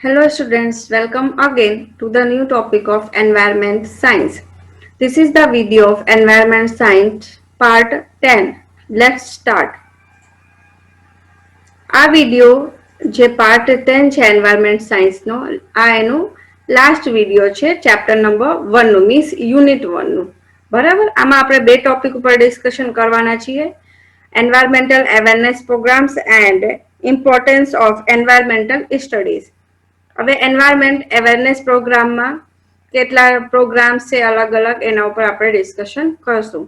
Hello students, welcome again to the new topic of environment science. This is the video of environment science part 10. Let's start. આ video જે part 10 છે environment science નો આ એનું last video છે chapter number 1 નું means unit 1 નું બરાબર આમાં આપણે બે ટોપિક ઉપર ડિસ્કશન કરવાના છીએ environmental awareness programs and importance of environmental studies. હવે એન્વાયરમેન્ટ અવેરનેસ પ્રોગ્રામમાં કેટલા પ્રોગ્રામ્સ છે અલગ અલગ એના ઉપર આપણે ડિસ્કશન કરશું.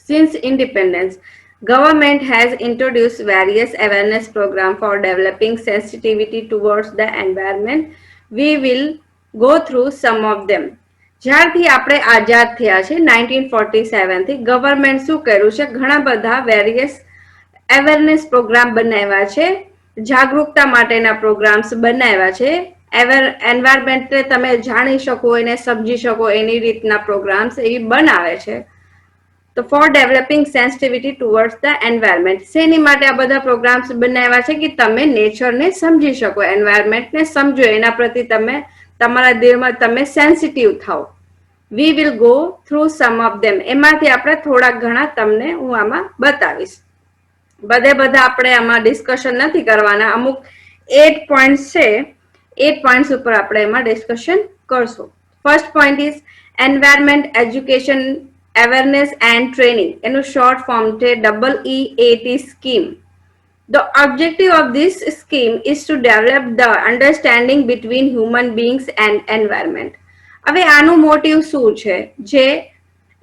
Since independence, government has introduced various awareness programs for developing sensitivity towards the environment. We will go through some of them. જ્યારથી આપણે આઝાદ થયા છે 1947 થી ગવર્મેન્ટ શું કર્યું છે ઘણા બધા વેરિયસ અવેરનેસ પ્રોગ્રામ બનાવ્યા છે જાગૃતતા માટેના પ્રોગ્રામ્સ બનાવ્યા છે એન્વાયરમેન્ટને તમે જાણી શકો એને સમજી શકો એની રીતના પ્રોગ્રામ્સ એ બનાવે છે તો for developing sensitivity towards the environment શેની માટે આ બધા પ્રોગ્રામ્સ બનાવ્યા છે કે તમે નેચરને સમજી શકો એન્વાયરમેન્ટને સમજો એના પ્રતિ તમે તમારા દિલમાં તમે સેન્સિટિવ થાઓ. We will go through some of them એમાંથી આપણે થોડા ઘણા તમને હું આમાં બતાવીશ. બધા આપણે આમાં ડિસ્કશન નથી કરવાના અમુક 8 પોઈન્ટ્સ છે 8 પોઈન્ટ્સ ઉપર આપણે એમાં ડિસ્કશન કરશું. First point is environment education awareness and training in a short form EEAT scheme. The objective of this scheme is to develop the understanding between human beings and environment. હવે આનું motive શું છે જે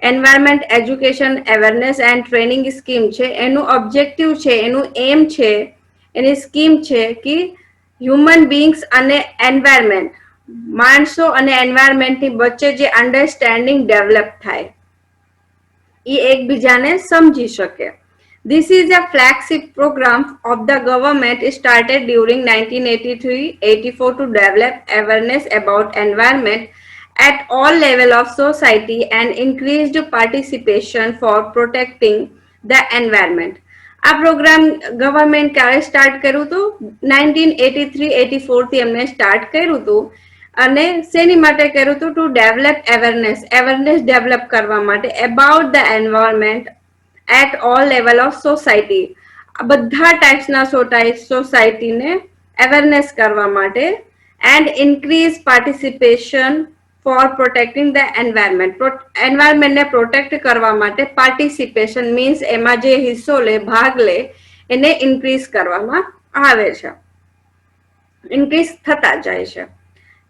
environment education awareness and training scheme છે એનું objective છે એનું એમ છે એની સ્કીમ છે કે હ્યુમન બીંગ્સ અને એન્વાયરમેન્ટ માણસો અને એન્વાયરમેન્ટની વચ્ચે જે અન્ડરસ્ટેન્ડિંગ ડેવલપ થાય એ એકબીજાને સમજી શકે. This is a flagship program of the government started during 1983-84 to develop awareness about environment at all levels of society and increased participation for protecting the environment. આ પ્રોગ્રામ ગવર્મેન્ટ ક્યારે start કર્યું હતું 1983-84 થી એમને સ્ટાર્ટ કર્યું હતું અને શેની માટે કર્યું હતું ટુ ડેવલપ અવેરનેસ ડેવલપ કરવા માટે about the environment at all level of society બધા ટાઈપ્સના સોસાયટીને અવેરનેસ કરવા માટે and increase participation for protecting the એન્વાયરમેન્ટને પ્રોટેક્ટ કરવા માટે પાર્ટિસિપેશન મીન્સ એમાં જે હિસ્સો લે ભાગ લે એને ઇન્ક્રીઝ કરવામાં આવે છે ઇન્ક્રીઝ થતા જાય છે.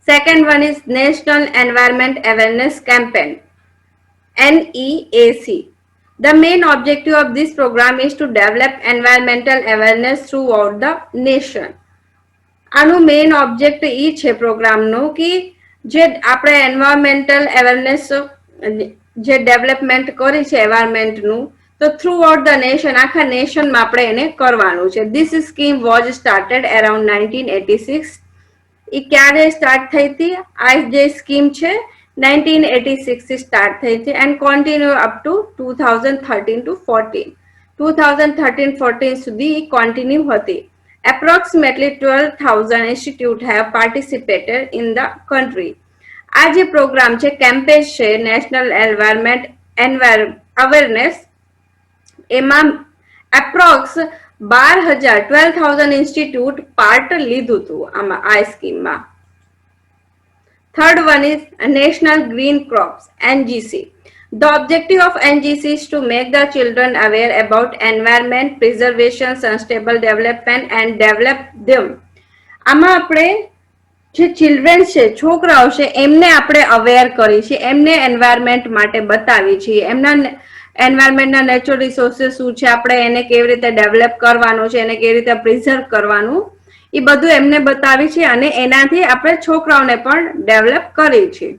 Second one is National Environment Awareness Campaign, NEAC. The main objective of this program is to develop environmental awareness throughout the nation. આનું મેઇન ઓબ્જેક્ટ એ છે પ્રોગ્રામનું કે જે આપણે એન્વાયરમેન્ટલ અવેરનેસ જે ડેવલપમેન્ટ કરી છે એન્વાયરમેન્ટનું તો થ્રુ આઉટ ધ નેશન આખા નેશનમાં આપણે એને કરવાનું છે. This scheme was started around 1986. એ ક્યારે સ્ટાર્ટ થઈ હતી આ જે સ્કીમ છે 1986 થી સ્ટાર્ટ થઈ છે and continue up to 2013 to 14 2013-14 સુધી કન્ટિન્યુ હતી. Approximately 12,000 institutes have participated in the country. આ જે પ્રોગ્રામ છે કેમ્પેન છે નેશનલ એન્વાયરમેન્ટ અવેરનેસ એમાં એપ્રોક્સ 12,000 ઇન્સ્ટિટ્યૂટ પાર્ટ લીધું હતું આમાં આ સ્કીમમાં. Third one is national green crops NGC. The objective of NGC is to make the children aware about environment preservation, sustainable development and develop them. આમાં આપણે જે children છે છોકરાઓ છે એમને આપણે અવેર કરી છે એમને એન્વાયરમેન્ટ માટે બતાવી છે એમના એન્વાયરમેન્ટના નેચરલ રિસોર્સિસ શું છે આપણે એને કેવી રીતે ડેવલપ કરવાનું છે એને કેવી રીતે પ્રિઝર્વ કરવાનું એ બધું એમને બતાવી છે અને એનાથી આપણે છોકરાઓને પણ ડેવલપ કરી છે.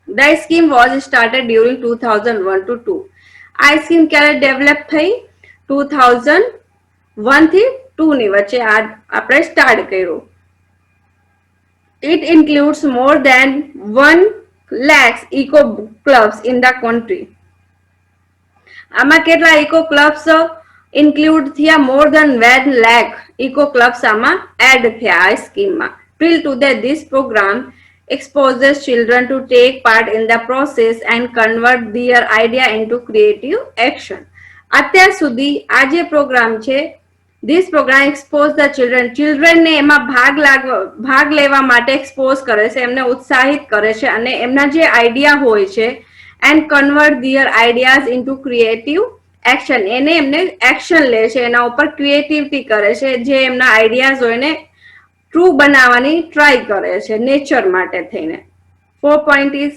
The scheme was started during 2001 to 2. આ સ્કીમ ક્યારે ડેવલપ થઈ 2001 થી 2 ની વચ્ચે આપણે સ્ટાર્ટ કર્યું. It includes more than 1 lakh eco clubs in the country. આમાં કેટલા ઇકો ક્લબ્સ ઇન્ક્લુડ થયા more than 1 lakh eco clubs આમાં એડ થયા આ સ્કીમમાં Till today, this program exposes children to take part in the process and convert their idea into creative action. અત્યાર સુધી આ જે પ્રોગ્રામ છે, this program expose the children ને એમાં ભાગ લેવા માટે એક્સપોઝ કરે છે, એમને ઉત્સાહિત કરે છે અને એમના જે આઈડિયા હોય છે and convert their ideas into creative action. એને એમને એક્શન લે છે, એના ઉપર ક્રિએટિવિટી કરે છે, જે એમના આઈડિયાઝ હોય ને ટ્રુ બનાવવાની ટ્રાય કરે છે નેચર માટે થઈને. 4 point is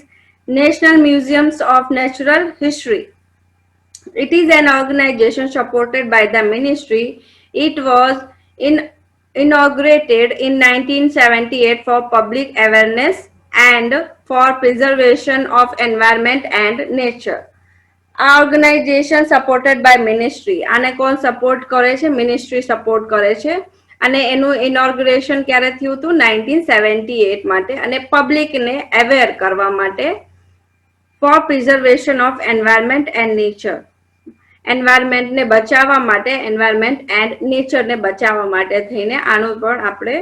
National Museums of Natural History. It is an organization supported by the ministry. It was inaugurated in 1978 for public awareness and for preservation of environment and nature. આ organisation supported by ministry. આને કોણ support કરે છે? Ministry support કરે છે. અને એનું inauguration ક્યારે થયું હતું? 1978 માટે. અને પબ્લિકને અવેર કરવા માટે, for preservation of environment and nature. એન્વાયરમેન્ટને બચાવવા માટે, એન્વાયરમેન્ટ એન્ડ નેચરને બચાવવા માટે થઈને આનું પણ આપણે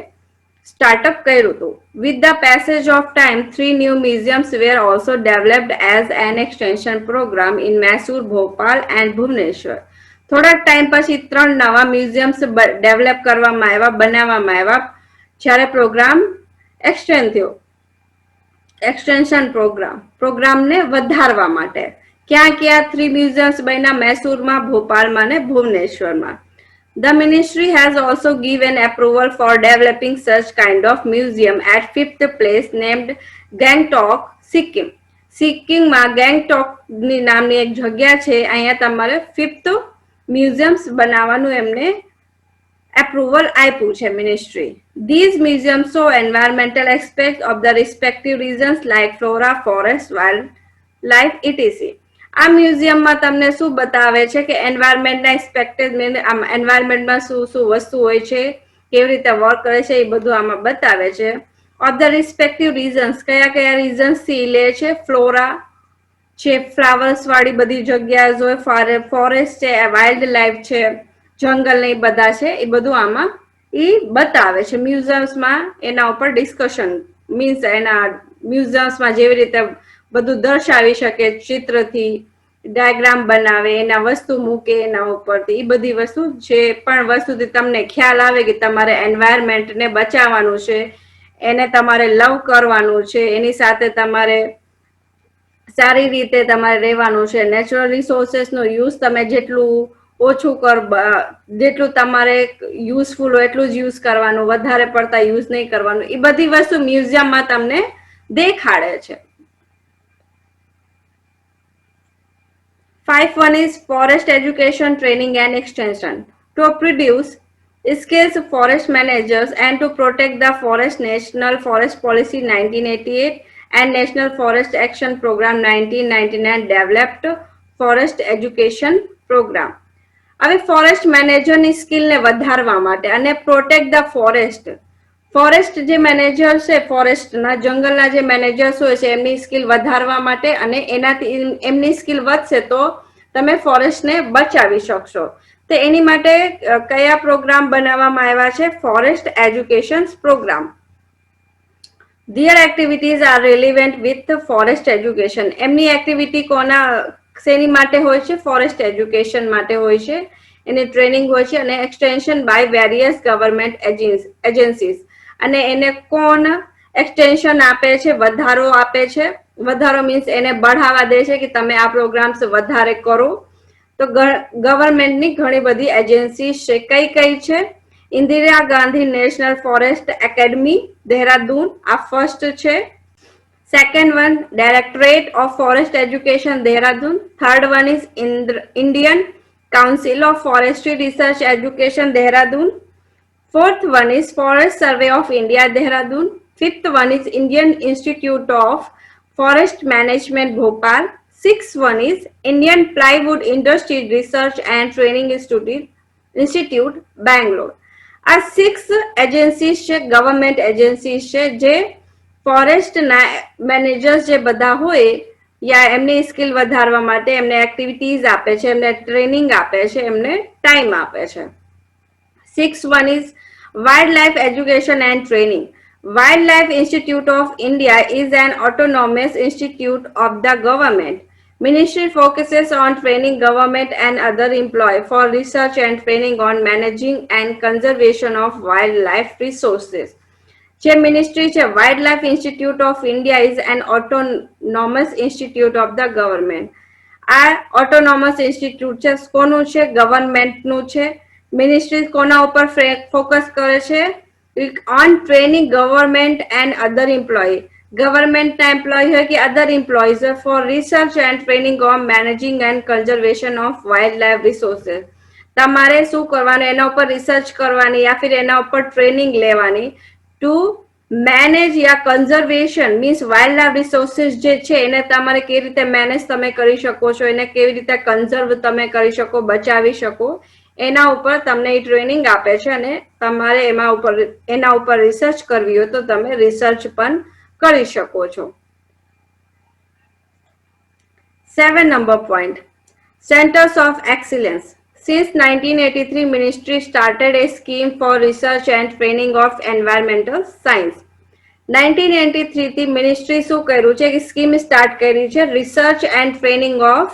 સ્ટાર્ટઅપ કર્યું હતું. With the passage of time, 3 new museums were also developed as an extension program in Mysore, Bhopal and Bhubaneswar. થોડાક ટાઈમ પછી 3 નવા મ્યુઝિયમ્સ ડેવલપ કરવામાં આવ્યા, બનાવવામાં આવ્યા, જ્યારે પ્રોગ્રામ એક્સટેન્ડ થયો. એક્સટેન્શન પ્રોગ્રામને વધારવા માટે. ક્યાં ક્યાં 3 મ્યુઝિયમ્સ બન્યા? મૈસૂરમાં, ભોપાલમાં અને ભુવનેશ્વરમાં. The ministry has also given approval for developing such kind of museum at 5th place named Gangtok, Sikkim. સિક્કિમમાં Gangtok નામની એક જગ્યા છે, અહીંયા તમારે 5th મ્યુઝિયમ્સ બનાવવાનું એમને approval આપ્યું છે ministry. These museums show environmental aspects of the respective regions like flora, forest, wildlife, etc. આ મ્યુઝિયમમાં તમને શું બતાવે છે કે એન્વાયરમેન્ટના એસ્પેક્ટેડ, એન્વાયરમેન્ટમાં શું શું વસ્તુ હોય છે, કેવી રીતે વર્ક કરે છે, એ બધું આમાં બતાવે છે. ઓફ ધ રિસ્પેક્ટિવ રીઝન્સ, કયા કયા રીઝન્સથી લે છે? ફ્લોરા છે, ફ્લાવર્સ વાળી બધી જગ્યા હોય, ફોરેસ્ટ છે, વાઇલ્ડ લાઈફ છે, જંગલ ને એ બધા છે, એ બધું આમાં એ બતાવે છે. મ્યુઝિયમ્સમાં એના ઉપર ડિસ્કશન, મીન્સ એના મ્યુઝિયમ્સમાં જેવી રીતે બધું દર્શાવી શકે, ચિત્રથી ડાયાગ્રામ બનાવે, એના વસ્તુ મૂકે એના ઉપરથી, એ બધી વસ્તુ જે પણ વસ્તુથી તમને ખ્યાલ આવે કે તમારે એન્વાયરમેન્ટને બચાવવાનું છે, એને તમારે લવ કરવાનું છે, એની સાથે તમારે સારી રીતે તમારે રહેવાનું છે. નેચરલ રિસોર્સેસનો યુઝ તમે જેટલું ઓછું જેટલું તમારે યુઝફુલ હોય એટલું જ યુઝ કરવાનું, વધારે પડતા યુઝ નહીં કરવાનું. એ બધી વસ્તુ મ્યુઝિયમમાં તમને દેખાડે છે. 5.1 is Forest Education, Training and Extension. To produce skilled forest managers and to protect the forest, National Forest Policy 1988 and National Forest Action Program 1999 developed Forest Education Program. હવે ફોરેસ્ટ મેનેજરની સ્કિલને વધારવા માટે અને પ્રોટેક્ટ ધ ફોરેસ્ટ જે manager છે, ફોરેસ્ટના જંગલના જે managers હોય છે, એમની સ્કિલ વધારવા માટે, અને એનાથી એમની સ્કિલ વધશે તો તમે ફોરેસ્ટને બચાવી શકશો. તો એની માટે કયા પ્રોગ્રામ બનાવવામાં આવ્યા છે? Forest education program. Their activities are relevant with forest education. એમની એક્ટિવિટી શેની માટે હોય છે? ફોરેસ્ટ એજ્યુકેશન માટે હોય છે. એને ટ્રેનિંગ હોય છે અને extension by various government agencies. અને એને કોણ એક્સટેન્શન આપે છે? વધારો આપે છે. વધારો મીન્સ એને બઢાવા દે છે કે તમે આ પ્રોગ્રામ્સ વધારે કરો. તો ગવર્મેન્ટની ઘણી બધી એજન્સીસ છે. કઈ કઈ છે? Indira Gandhi national forest academy, Dehradun, આ ફર્સ્ટ છે. Second one, directorate of forest education, Dehradun. Third one is Indian council of forestry research education, Dehradun. Fourth one is forest survey of India, Dehradun. Fifth one is Indian institute of forest management, Bhopal. Sixth one is Indian Plywood Industry Research and Training Institute, Bangalore. આ 6 agencies છે, government agencies છે, જે ફોરેસ્ટના managers જે બધા હોય યા એમની skill વધારવા માટે એમને એક્ટિવિટીઝ આપે છે, એમને ટ્રેનિંગ આપે છે, એમને ટાઈમ આપે છે. 6 one is Wildlife Education and Training. Wildlife Institute of India is an autonomous institute of the government. Ministry focuses on training government and other employees for research and training on managing and conservation of wildlife resources. જે ministry છે wildlife institute of India is an autonomous institute of the government. આ autonomous institute છે કોનું છે? ગવર્મેન્ટનું છે. Ministry કોના ઉપર focus કરે છે? On training government and other employ. ગવર્મેન્ટના એમ્પ્લોય હોય કે other employees for research and training on managing and conservation of wild life resources. તમારે શું કરવાનું? એના ઉપર રિસર્ચ કરવાની યા ફિર એના ઉપર ટ્રેનિંગ લેવાની ટુ મેનેજ યા conservation means wild life resources જે છે એને તમારે કેવી રીતે મેનેજ તમે કરી શકો છો, એને કેવી રીતે કન્ઝર્વ તમે કરી શકો, બચાવી શકો, એના ઉપર તમને એ ટ્રેનિંગ આપે છે અને તમારે એના ઉપર રિસર્ચ કરવી હોય તો તમે રિસર્ચ પણ કરી શકો છો. 7 number point, Centers of Excellence. Since 1983, Ministry started a scheme for research and training of environmental science. 1983 થી મિનિસ્ટ્રી શું કર્યું છે કે સ્કીમ સ્ટાર્ટ કરી છે research and training of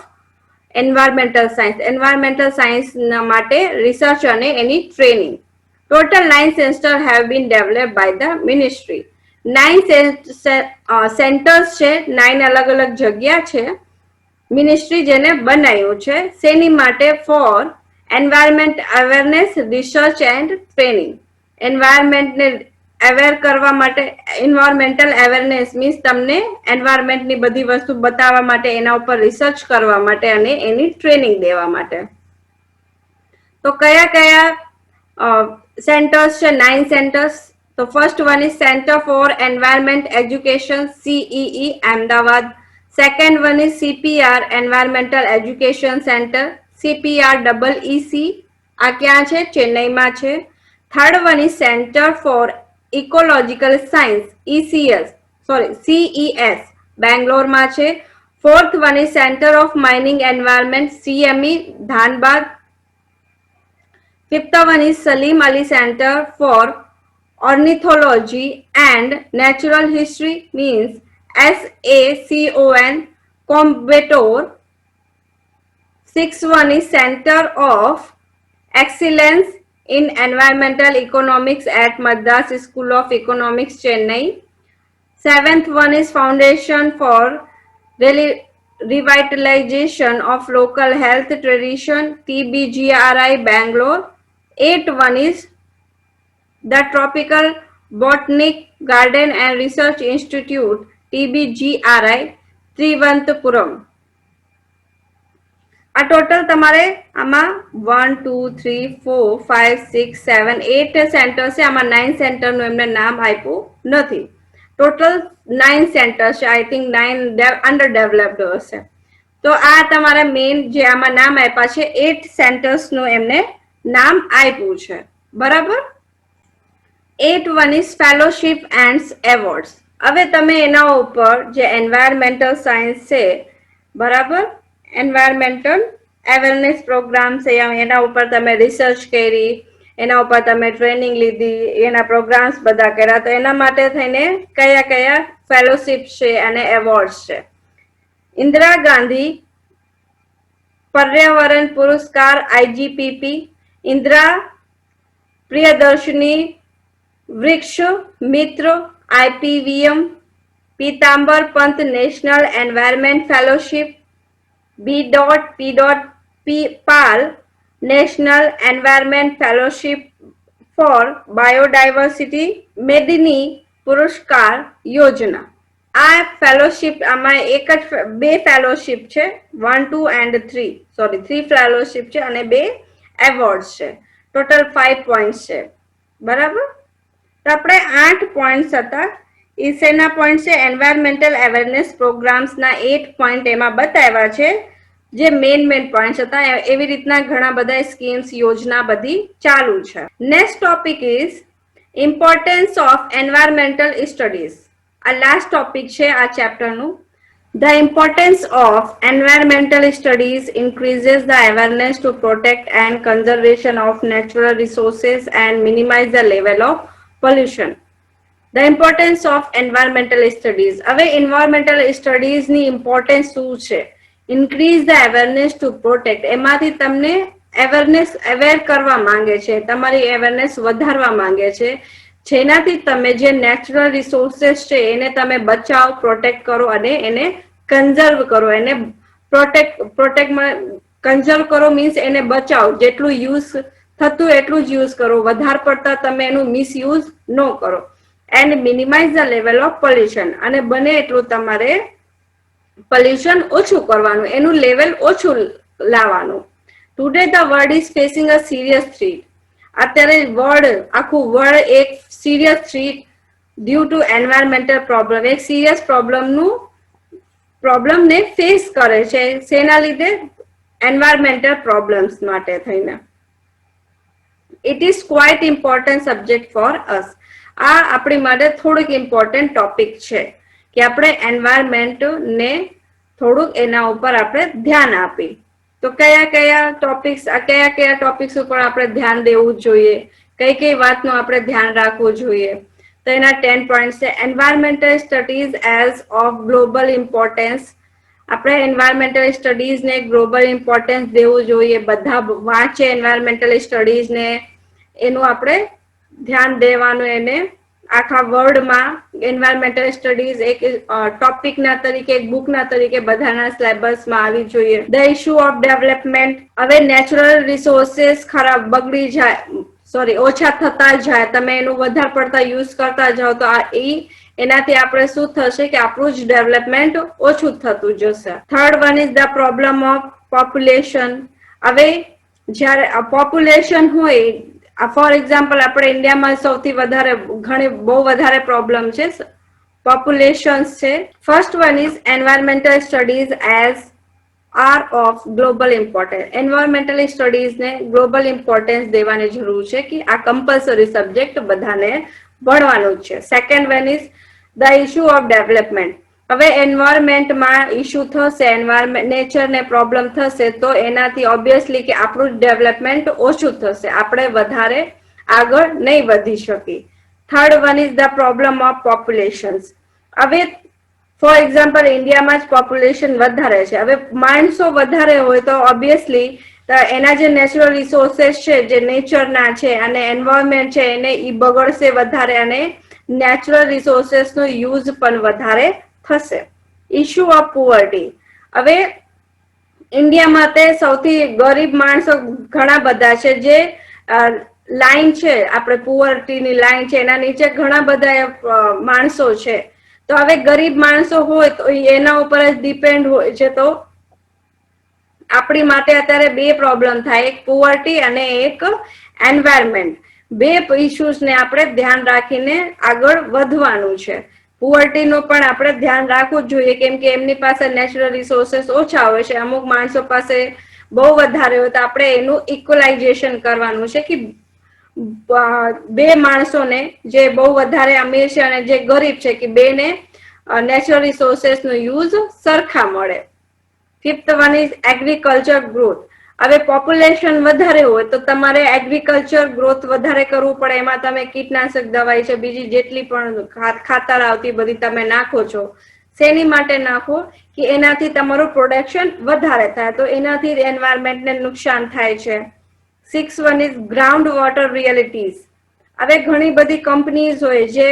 environmental science. Environmental science માટે રિસર્ચ અને એની training. Total 9 centre have been developed by the ministry. 9 centres છે, 9 અલગ અલગ જગ્યા છે મિનિસ્ટ્રી જેને બનાવ્યું છે. શેની માટે? For environment awareness, research and training. એન્વાયરમેન્ટને અવેર કરવા માટે. એન્વાયરમેન્ટલ અવેરનેસ મીન્સ તમને એન્વાયરમેન્ટની બધી વસ્તુ બતાવવા માટે, એના ઉપર રિસર્ચ કરવા માટે અને એની ટ્રેનિંગ દેવા માટે. તો કયા કયા સેન્ટર્સ છે? 9 સેન્ટર્સ. તો first one is centre for environment education, CEE, Ahmedabad. Second one is CPR, Environmental Education Center, CPR EEC, આ ક્યાં છે? ચેન્નઈમાં છે. Third one is Center for Ecological Science, CES, બેંગ્લોરમાં છે. Fourth one is Center of Mining Environment, CME, ધાનબાદ. Fifth one is Salim Ali Center for Ornithology and Natural History, means SACON, Coimbatore. Sixth one is Center of Excellence in Environmental Economics at Madras School of Economics, Chennai. Seventh one is Foundation for Revitalization of Local Health Tradition, TBGRI, Bangalore. Eighth one is the Tropical Botanic Garden and Research Institute, TBGRI, ત્રિવંતપુરમ. આ total તમારે આમાં 1 2 3 4 5 6 7 8 centre છે. આમાં 9 સેન્ટરનું એમને નામ આપ્યું નથી. ટોટલ 9 સેન્ટર છે. આઈ થિંક 9 અંડર ડેવલપ્ડ હશે. તો આ તમારે મેઇન જે આમાં નામ આપ્યા છે 8 સેન્ટર્સનું એમને નામ આપ્યું છે. બરાબર. 8 one is Fellowship and Awards. હવે તમે એના ઉપર જે એન્વાયરમેન્ટલ સાયન્સ છે, બરાબર, એન્વાયરમેન્ટલ અવેરનેસ પ્રોગ્રામ છે, એના ઉપર તમે રિસર્ચ કરી, એના ઉપર તમે ટ્રેનિંગ લીધી, એના પ્રોગ્રામ્સ બધા કર્યા, તો એના માટે થઈને કયા કયા ફેલોશિપ છે અને એવોર્ડ્સ છે? ઇન્દિરા ગાંધી પર્યાવરણ પુરસ્કાર, IGPP, Indira Priyadarshini Vriksha Mitra, IPVM, Pitambar Pant national environment fellowship, B.P.Pal national environment fellowship for biodiversity, Medini Puraskar યોજના. આ ફેલોશિપ આમાં એક જ બે ફેલોશિપ છે, 1 2 and 3, સોરી 3 ફેલોશિપ છે અને 2 એવોર્ડ્સ છે. ટોટલ 5 પોઈન્ટ્સ છે. બરાબર. તો આપણે 8 પોઈન્ટ્સ હતા. એ શેના પોઈન્ટ છે? એન્વાયરમેન્ટલ અવેરનેસ પ્રોગ્રામ્સના 8 પોઈન્ટ એમાં બતાવ્યા છે, જે મેઇન પોઈન્ટ્સ હતા. એવી રીતના ઘણા બધા સ્કીમ્સ, યોજના બધી ચાલુ છે. Next topic is importance of environmental studies. આ લાસ્ટ ટોપિક છે આ ચેપ્ટરનું. The importance of environmental studies increases the awareness to protect and conservation of natural resources and minimize the level of pollution. The importance of environmental studies. હવે environmental સ્ટડીઝની importance શું છે? Increase the awareness to protect. એમાંથી તમને aware કરવા માંગે છે, તમારી awareness વધારવા માંગે છે, જેનાથી તમે જે નેચરલ રિસોર્सेस છે એને તમે બચાવ, પ્રોટેક્ટ કરો અને એને કન્ઝર્વ કરો. એને કન્ઝર્વ કરો મીન્સ એને બચાવો, જેટલું યુઝ થતું એટલું જ યુઝ કરો, વધારે પડતા તમે એનું મિસયુઝ ન કરો. And minimise the level of pollution. અને બને એટલું તમારે પોલ્યુશન ઓછું કરવાનું, એનું લેવલ ઓછું લાવવાનું. Today the world is facing a serious threat. અત્યારે આખું વર્લ્ડ એક serious threat due to environmental problem, એક સિરિયસ પ્રોબ્લેમને ફેસ કરે છે. શેના લીધે? એન્વાયરમેન્ટલ પ્રોબ્લેમ્સ માટે થઈને. It is quite important subject for us. આ આપણી માટે થોડુંક ઇમ્પોર્ટન્ટ ટોપિક છે કે આપણે એન્વાયરમેન્ટ ને થોડુંક એના ઉપર આપણે ધ્યાન આપી. તો કયા કયા ટોપિક્સ ઉપર આપણે ધ્યાન દેવું જોઈએ, કઈ કઈ વાતનું આપણે ધ્યાન રાખવું જોઈએ? તો એના 10 પોઈન્ટ છે. Environmental studies as of global importance. આપણે એન્વાયરમેન્ટલ સ્ટડીઝ ને ગ્લોબલ ઇમ્પોર્ટન્સ દેવું જોઈએ. બધા વાંચે એન્વાયરમેન્ટલ સ્ટડીઝ ને, એનું આપણે ધ્યાન દેવાનું. એને આખા વર્લ્ડમાં એન્વાયરમેન્ટલ સ્ટડીઝ એક ટોપિકના તરીકે, એક બુકના તરીકે બધાના સિલેબસમાં આવી જોઈએ. The issue of development. હવે નેચરલ રિસોર્सेस ખરાબ બગડી જાય, ઓછા થતા જાય, તમે એનું વધારે પડતા યુઝ કરતા જાઓ તો એનાથી આપણે શું થશે કે આપણું જ ડેવલપમેન્ટ ઓછું થતું જશે. Third one is the problem of population. હવે જ્યારે પોપ્યુલેશન હોય, ફોર એક્ઝામ્પલ આપણે ઇન્ડિયામાં સૌથી વધારે બહુ વધારે પ્રોબ્લેમ છે પોપ્યુલેશન છે. First one is environmental studies as are of global importance. Environmental studies ને ગ્લોબલ ઇમ્પોર્ટન્સ દેવાની જરૂર છે કે આ કમ્પલસરી સબ્જેક્ટ બધાને ભણવાનું છે. Second one is the issue of development. હવે એન્વાયરમેન્ટમાં ઇશ્યુ થશે, નેચરને પ્રોબ્લેમ થશે, તો એનાથી ઓબ્વિયસલી કે આપણું ડેવલપમેન્ટ ઓછું થશે, આપણે વધારે આગળ નહીં વધી શકીએ. Third one is the problem of populations. હવે ફોર એક્ઝામ્પલ ઇન્ડિયામાં જ પોપ્યુલેશન વધારે છે. હવે માણસો વધારે હોય તો ઓબ્વિયસલી એના જે નેચરલ રિસોર્सेस છે, જે નેચરના છે અને એન્વાયરમેન્ટ છે, એને બગડશે વધારે અને નેચરલ રિસોર્सेस નો યુઝ પણ વધારે થશે. Issue of poverty. હવે ઇન્ડિયામાં તે સૌથી ગરીબ માણસો ઘણા બધા છે, જે લાઈન છે, આપણે પુઅર્ટીની લાઈન છે, એના નીચે ઘણા બધા માણસો છે. તો હવે ગરીબ માણસો હોય તો એના ઉપર જ ડિપેન્ડ હોય છે. તો આપણી માટે અત્યારે બે પ્રોબ્લેમ થાય, એક પુઅર્ટી અને એક એન્વાયરમેન્ટ. બે ઇશ્યુઝ ને આપણે ધ્યાન રાખીને આગળ વધવાનું છે. પુઅર્ટીનું પણ આપણે ધ્યાન રાખવું જ જોઈએ, કેમ કે એમની પાસે નેચરલ રિસોર્सेस ઓછા હોય છે. અમુક માણસો પાસે બહુ વધારે હોય તો આપણે એનું ઇક્વલાઇઝેશન કરવાનું છે કે બે માણસોને, જે બહુ વધારે અમીર છે અને જે ગરીબ છે, કે બેને નેચરલ રિસોર્सेस નો યુઝ સરખા મળે. Fifth one is agriculture growth. હવે પોપ્યુલેશન વધારે હોય તો તમારે એગ્રીકલ્ચર ગ્રોથ વધારે કરવું પડે. એમાં તમે કીટનાશક દવાઈ છે, બીજી જેટલી પણ ખાતર આવતી બધી તમે નાખો છો. શેની માટે નાખો? કે એનાથી તમારું પ્રોડક્શન વધારે થાય, તો એનાથી એન્વાયરમેન્ટને નુકસાન થાય છે. 6 one is ground water realities. હવે ઘણી બધી કંપનીઝ હોય જે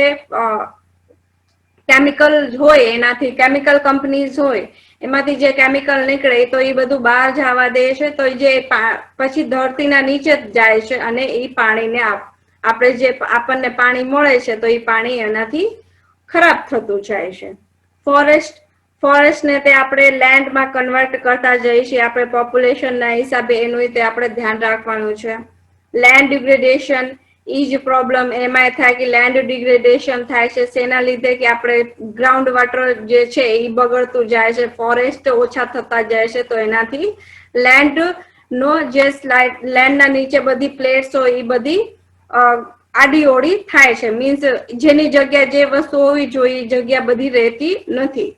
કેમિકલ હોય, એનાથી કેમિકલ કંપનીઝ હોય, એમાંથી જે કેમિકલ નીકળે તો એ બધું બહાર જવા દે છે. તો જે પછી ધરતીના નીચે જ જાય છે અને એ પાણીને આપણને પાણી મળે છે તો એ પાણી એનાથી ખરાબ થતું જાય છે. ફોરેસ્ટને તે આપણે લેન્ડમાં કન્વર્ટ કરતા જઈએ છીએ. આપણે પોપ્યુલેશનના હિસાબે એનું આપણે ધ્યાન રાખવાનું છે. લેન્ડ ડિગ્રેડેશન ઈ જ પ્રોબ્લેમ એમાં થાય કે લેન્ડ ડિગ્રેડેશન થાય છે. શેના લીધે કે આપણે ગ્રાઉન્ડ વોટર જે છે એ બગડતું જાય છે, ફોરેસ્ટ ઓછા થતા જાય છે. તો એનાથી લેન્ડ નો જે લેન્ડના નીચે બધી પ્લેટ્સ હોય એ બધી આડી ઓડી થાય છે. મીન્સ જેની જગ્યા જે વસ્તુ હોવી જોઈએ એ જગ્યા બધી રહેતી નથી.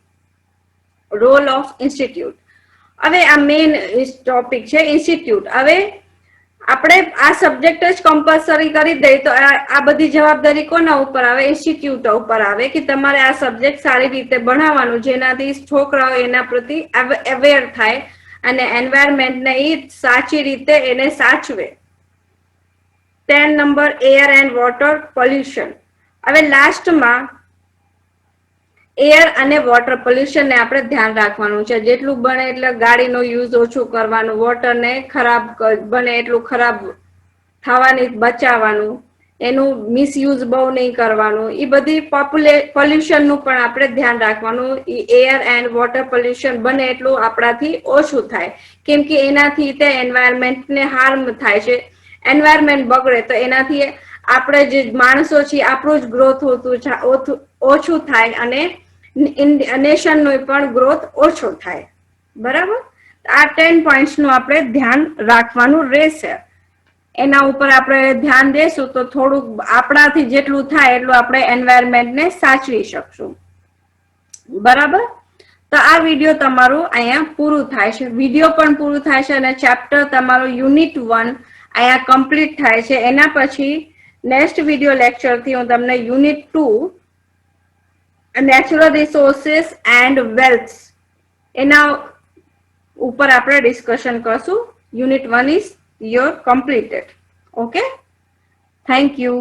Role of institute. હવે આ મેઇન ટોપિક છે, ઇન્સ્ટિટ્યૂટ. હવે આપણે આ સબ્જેક્ટ જ કમ્પલસરી કરી દઈએ તો આ બધી જવાબદારી કોના ઉપર આવે? ઇન્સ્ટિટ્યૂટ ઉપર આવે કે તમારે આ સબ્જેક્ટ સારી રીતે ભણાવવાનું, જેનાથી છોકરાઓ એના પ્રતિ અવેર થાય અને એન્વાયરમેન્ટને એ સાચી રીતે એને સાચવે. 10 number air and water pollution. હવે લાસ્ટમાં એર અને વોટર પોલ્યુશન ને આપણે ધ્યાન રાખવાનું છે. જેટલું બને એટલે ગાડીનો યુઝ ઓછું કરવાનું, વોટરને ખરાબ બને એટલું ખરાબ થવાની બચાવવાનું, એનું મિસયુઝ બહુ નહીં કરવાનું. એ બધી પોલ્યુશન નું પણ આપણે ધ્યાન રાખવાનું. એર એન્ડ વોટર પોલ્યુશન બને એટલું આપણાથી ઓછું થાય, કેમ કે એનાથી તે એન્વાયરમેન્ટને હાર્મ થાય છે. એન્વાયરમેન્ટ બગડે તો એનાથી આપણે જે માણસો છીએ આપણું જ ગ્રોથ ઓછું થાય અને નેશન નો પણ ગ્રોથ ઓછો થાય. બરાબર, આ 10 પોઈન્ટ્સ નું આપણે ધ્યાન રાખવાનું રહેશે. એના ઉપર આપણે ધ્યાન દેશું તો થોડુંક આપણાથી જેટલું થાય એટલું આપણે એન્વાયરમેન્ટને સાચવી શકશું. બરાબર, તો આ વિડીયો તમારું અહીંયા પૂરું થાય છે. વિડીયો પણ પૂરું થાય છે અને ચેપ્ટર તમારું યુનિટ 1 અહીંયા કમ્પ્લીટ થાય છે. એના પછી નેક્સ્ટ વિડીયો લેક્ચર થી હું તમને unit 2 natural resources and wealth એના ઉપર આપણે ડિસ્કશન કરશું. Unit 1 is your completed. Okay, thank you.